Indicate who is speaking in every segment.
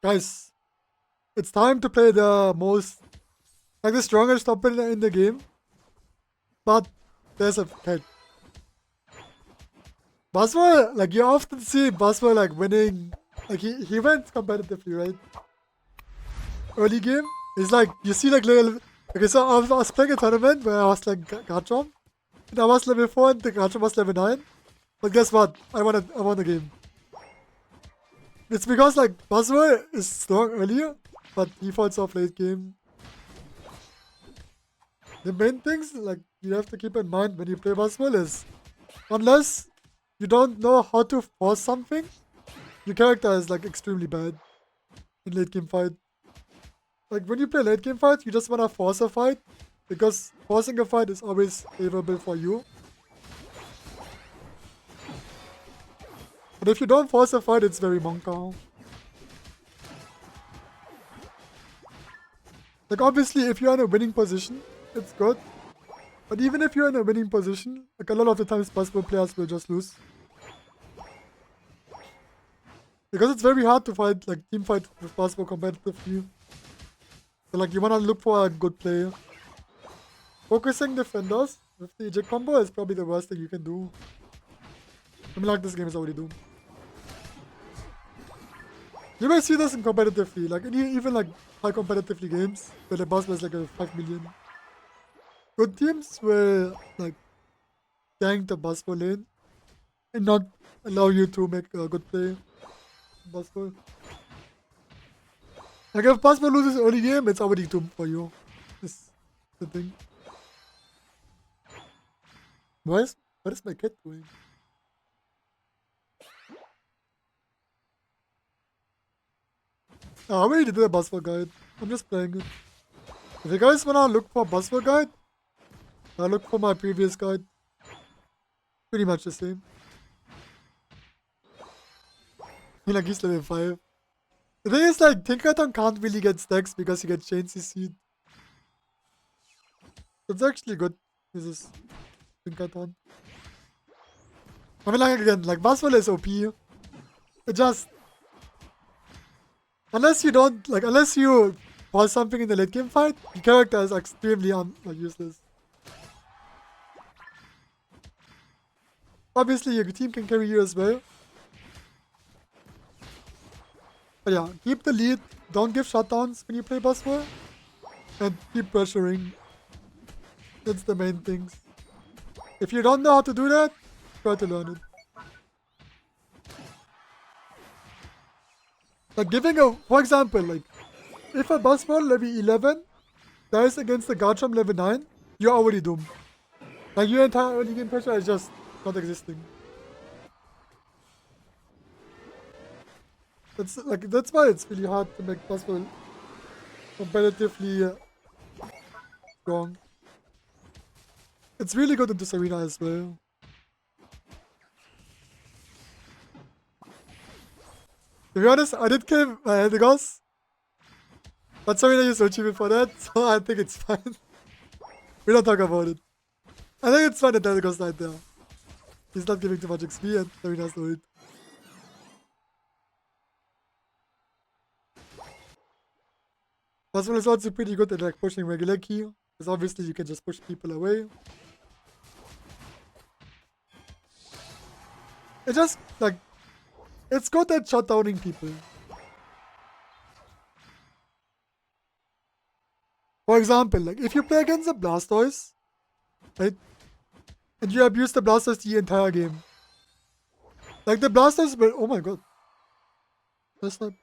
Speaker 1: Guys, it's time to play the most, like the strongest opponent in the game. But there's a catch. Buzzwole, like you often see Buzzwole like winning, like he went competitively, right? Early game, it's like, you see like little, okay, so I was playing a tournament where I was like Ghatlue, and I was level 4 and the Ghatlue was level 9. But guess what? I won the game. It's because like Buzzwole is strong earlier, but he falls off late game. The main things like you have to keep in mind when you play Buzzwole is, unless you don't know how to force something, your character is like extremely bad in late game fight. Like when you play late game fight, you just wanna force a fight, because forcing a fight is always favorable for you. But if you don't force a fight, it's very monka. Like obviously, if you're in a winning position, it's good. But even if you're in a winning position, like a lot of the times Buzzwole players will just lose. Because it's very hard to fight, like team fight with Buzzwole competitively. So like you wanna look for a good player. Focusing defenders with the eject combo is probably the worst thing you can do. I mean, like this game is already doomed. You may see this in competitively, like even like high competitively games where the Buzzwole is like a 5 million. Good teams will like tank the Buzzwole lane and not allow you to make a good play. Buzzwole. Like if Buzzwole loses early game, it's already doomed for you. This the thing. What is my cat doing? I already did a Buzzwole guide. I'm just playing it. If you guys wanna look for Buzzwole guide, I look for my previous guide. Pretty much the same. Like he's level 5. The thing is like Tinkerton can't really get stacks because he gets Chain CC'd. It's actually good. This is Tinkerton. I mean like again, like Buzzwole is OP. It just, unless you pause something in the late game fight, your character is extremely useless. Obviously your team can carry you as well. But yeah, keep the lead, don't give shutdowns when you play Buzzwole, and keep pressuring. That's the main things. If you don't know how to do that, try to learn it. Like for example, like if a Buzzwole level 11 dies against the Garchomp level 9, you're already doomed. Like your entire early game pressure is just not existing. That's why it's really hard to make Buzzwole competitively strong. It's really good in this arena as well. To be honest, I did kill my Eldegoss, but Serena used Uchibi for that, so I think it's fine. We don't talk about it. I think it's fine that Eldegoss died there. He's not giving too much XP and Serena's no ult. Buzzwole is also pretty good at like pushing regular key, because obviously you can just push people away. It just like, it's good at shutdowning people. For example, like if you play against a Blastoise, right, and you abuse the Blastoise the entire game, like the Blastoise will, oh my god, that's not,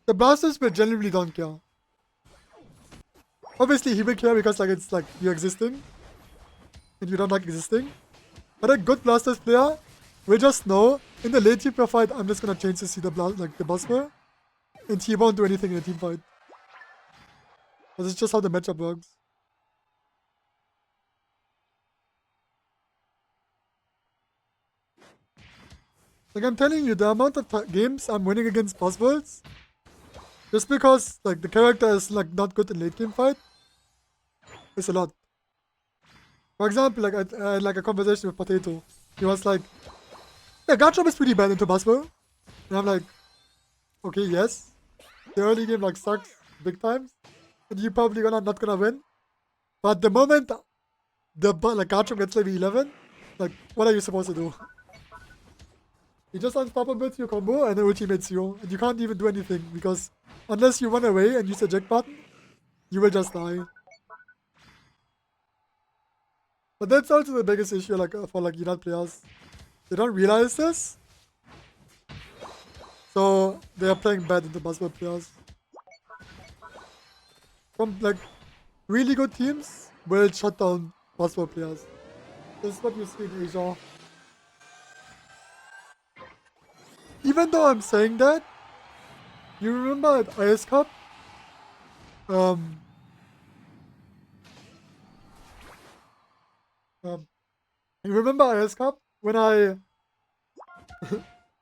Speaker 1: the Blastoise will generally don't care. Obviously he will care because like it's like you're existing, and you don't like existing. But a good Blastoise player will just know in the late team fight, I'm just gonna change to see the Buzzwole, and he won't do anything in a team fight. Because it's just how the matchup works. Like I'm telling you, the amount of games I'm winning against Buzzwoles, just because like the character is like not good in late game fight, is a lot. For example, like I had like a conversation with Potato. He was like, yeah, Garchomp is pretty bad into Buzzwole. And I'm like, okay, yes. the early game like sucks big times, and you probably not gonna win. But the moment the like Ghatlue gets level 11, like what are you supposed to do? You just unstoppable with your combo and then ultimates you, and you can't even do anything because unless you run away and use the eject button, you will just die. But that's also the biggest issue like for like Unite players. They don't realize this, so they are playing bad into Buzzwole players. From like really good teams will shut down Buzzwole players. This is what you see in Asia. Even though I'm saying that, you remember at IS Cup, you remember IS Cup when I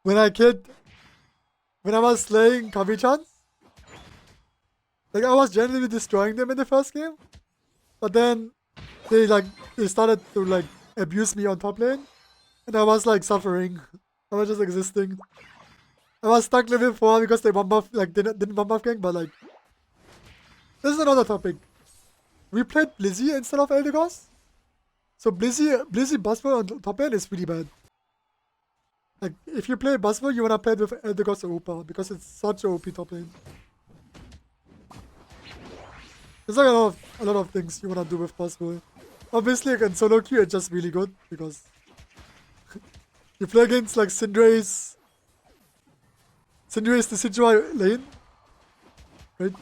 Speaker 1: when I was slaying Kami-chans? Like I was genuinely destroying them in the first game, but then they started to like abuse me on top lane, and I was like suffering. I was just existing. I was stuck level 4 because they one buff didn't one buff gang, but like this is another topic. We played Blizzy instead of Eldegoss. So Blizzy Buzzwole on top lane is really bad. Like if you play Buzzwole, you wanna play it with Eldegoss or Upa because it's such a OP top lane. There's like a lot of things you wanna do with Buzzwole. Obviously, like in solo queue, it's just really good because you play against like Syndra's the Sidra lane, right?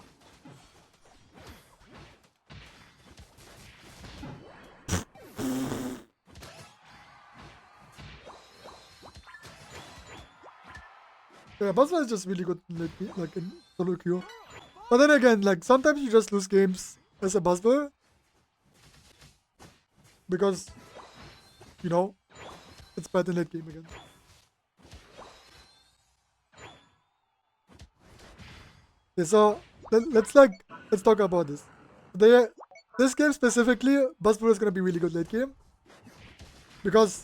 Speaker 1: Yeah, Buzzwole is just really good like in solo queue. But then again, like sometimes you just lose games as a Buzzwole because you know it's bad in late game again. Okay, so let's talk about this. This game specifically, Buzzwole is gonna be really good late game because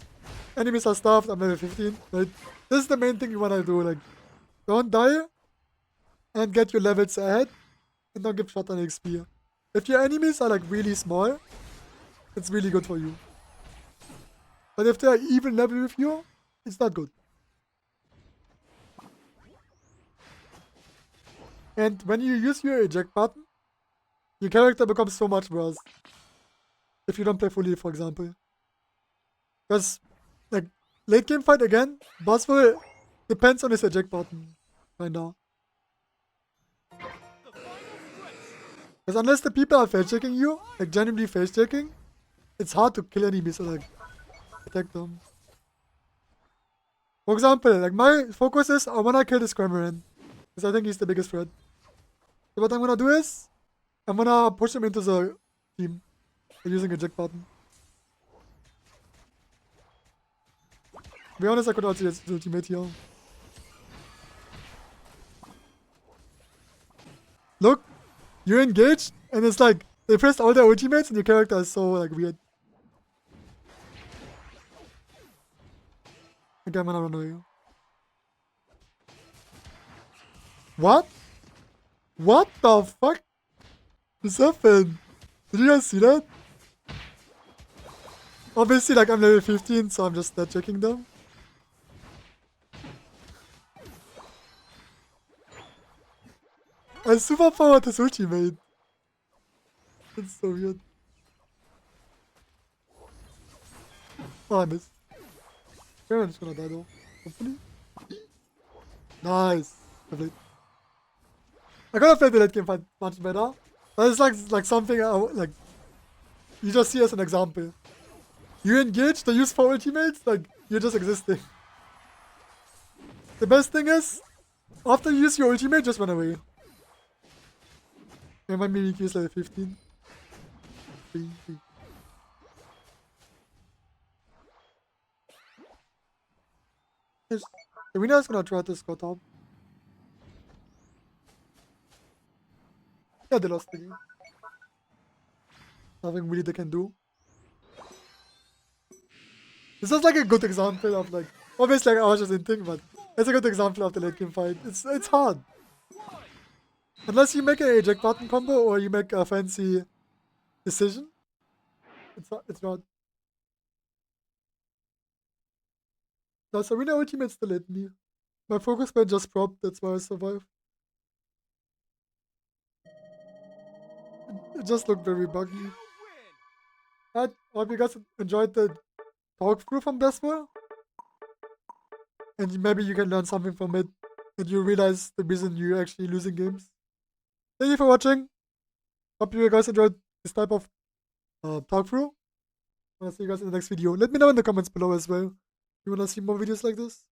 Speaker 1: enemies are stuffed. I'm level 15. Right? This is the main thing you wanna do. Like, don't die and get your levels ahead, and don't give shot on XP. If your enemies are like really small, it's really good for you. But if they are even level with you, it's not good. And when you use your eject button, your character becomes so much worse. If you don't play fully, for example. Because, like, late game fight again, Buzzwole depends on his eject button. Kinda. Because unless the people are face checking you, like genuinely face checking, it's hard to kill enemies or like attack them. For example, like my focus is I wanna kill this Cramorant. Because I think he's the biggest threat. So what I'm gonna do is, I'm gonna push him into the team by using a eject button. To be honest, I could also use the ultimate here. Look, you're engaged, and it's like, they pressed all their ultimates and your character is so like weird. Okay, I'm gonna run away. What? What the fuck? What's happened? Did you guys see that? Obviously, like I'm level 15, so I'm just stat checking them. I superpowered his ultimate. That's so weird. Oh, I missed. I'm just gonna die though. Hopefully. Nice. Lovely. I could have played the late game fight much better. But it's like something like you just see as an example. You engage, they use 4 ultimates, like you're just existing. The best thing is, after you use your ultimate, just run away. And my Mimikyu is level 15. Yes. The winner is gonna try to score top. Yeah, they lost the game. Nothing really they can do. This is like a good example of like, obviously like, I was just hinting, but it's a good example of the late game fight. It's hard. Unless you make an eject button combo or you make a fancy decision. It's not. Plus, Arena Ultimate still hit me. My focus band just propped, that's why I survived. It just looked very buggy. I hope you guys enjoyed the talkthrough from Buzzwole. And maybe you can learn something from it. And you realize the reason you're actually losing games. Thank you for watching. Hope you guys enjoyed this type of talkthrough. I'll see you guys in the next video. Let me know in the comments below as well. You wanna see more videos like this?